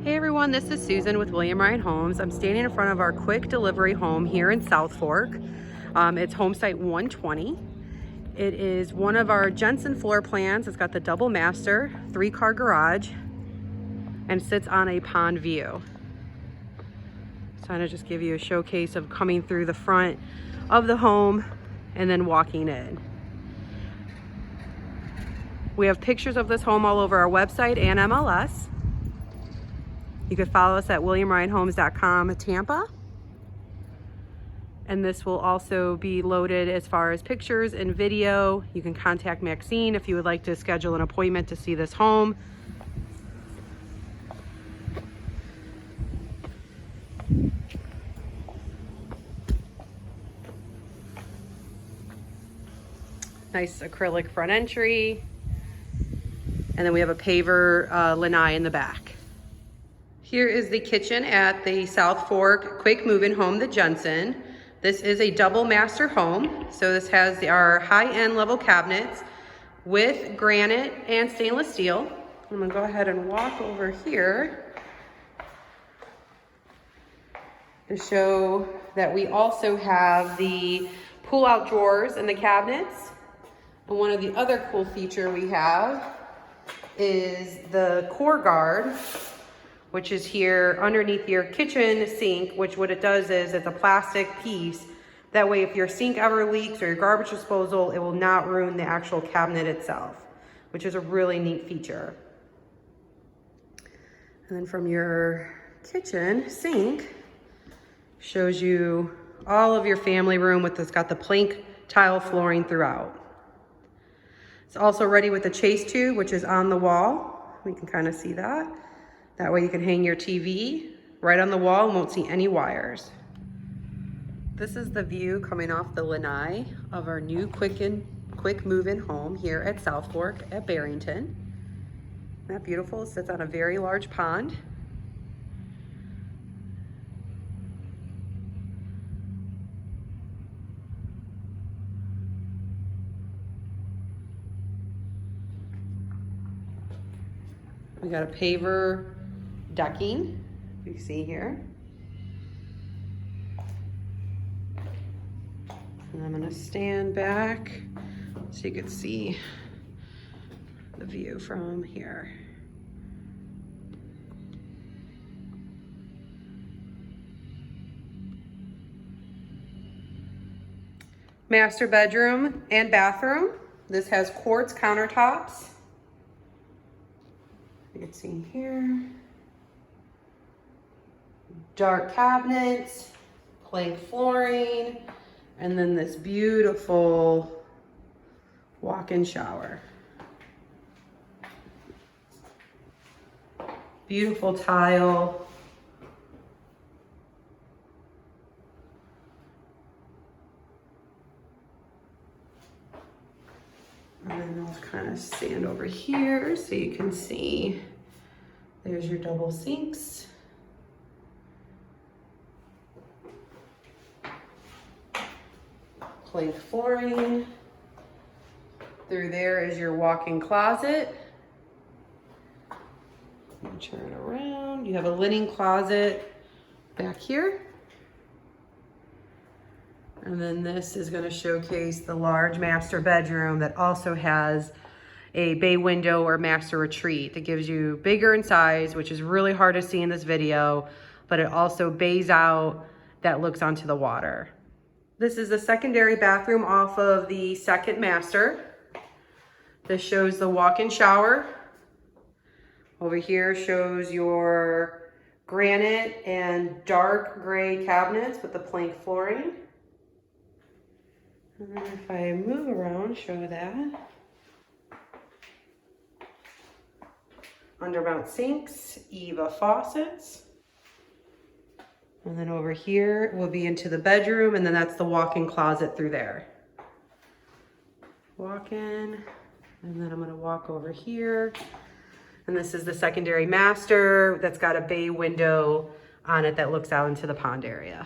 Hey everyone, this is Susan with William Ryan Homes. I'm standing in front of our quick delivery home here in South Fork. It's home site 120. It is one of our Jensen floor plans. It's got the double master, 3-car garage, and sits on a pond view. So I'm gonna just give you a showcase of coming through the front of the home and then walking in. We have pictures of this home all over our website and MLS. You can follow us at williamryanhomes.com Tampa. And this will also be loaded as far as pictures and video. You can contact Maxine if you would like to schedule an appointment to see this home. Nice acrylic front entry. And then we have a paver lanai in the back. Here is the kitchen at the South Fork Quick Move-In Home, the Jensen. This is a double master home. So this has our high-end level cabinets with granite and stainless steel. I'm gonna go ahead and walk over here to show that we also have the pull-out drawers in the cabinets. And one of the other cool feature we have is the core guard, which is here underneath your kitchen sink, which what it does is it's a plastic piece. That way, if your sink ever leaks or your garbage disposal, it will not ruin the actual cabinet itself, which is a really neat feature. And then from your kitchen sink, shows you all of your family room with it's got the plank tile flooring throughout. It's also ready with the chase tube, which is on the wall. We can kind of see that. That way you can hang your TV right on the wall and won't see any wires. This is the view coming off the lanai of our new quick move-in home here at South Fork at Barrington. Isn't that beautiful? It sits on a very large pond. We got a paver decking, you can see here. And I'm gonna stand back so you can see the view from here. Master bedroom and bathroom. This has quartz countertops. You can see here. Dark cabinets, plank flooring, and then this beautiful walk-in shower. Beautiful tile. And then I'll kind of stand over here so you can see. There's your double sinks. Plank flooring. Through there is your walk-in closet. Turn it around. You have a linen closet back here. And then this is going to showcase the large master bedroom that also has a bay window or master retreat that gives you bigger in size, which is really hard to see in this video, but it also bays out that looks onto the water. This is the secondary bathroom off of the second master. This shows the walk-in shower. Over here shows your granite and dark gray cabinets with the plank flooring. And then if I move around, show that. Undermount sinks, Eva faucets. And then over here will be into the bedroom, and then that's the walk-in closet through there. Walk in, and then I'm gonna walk over here. And this is the secondary master that's got a bay window on it that looks out into the pond area.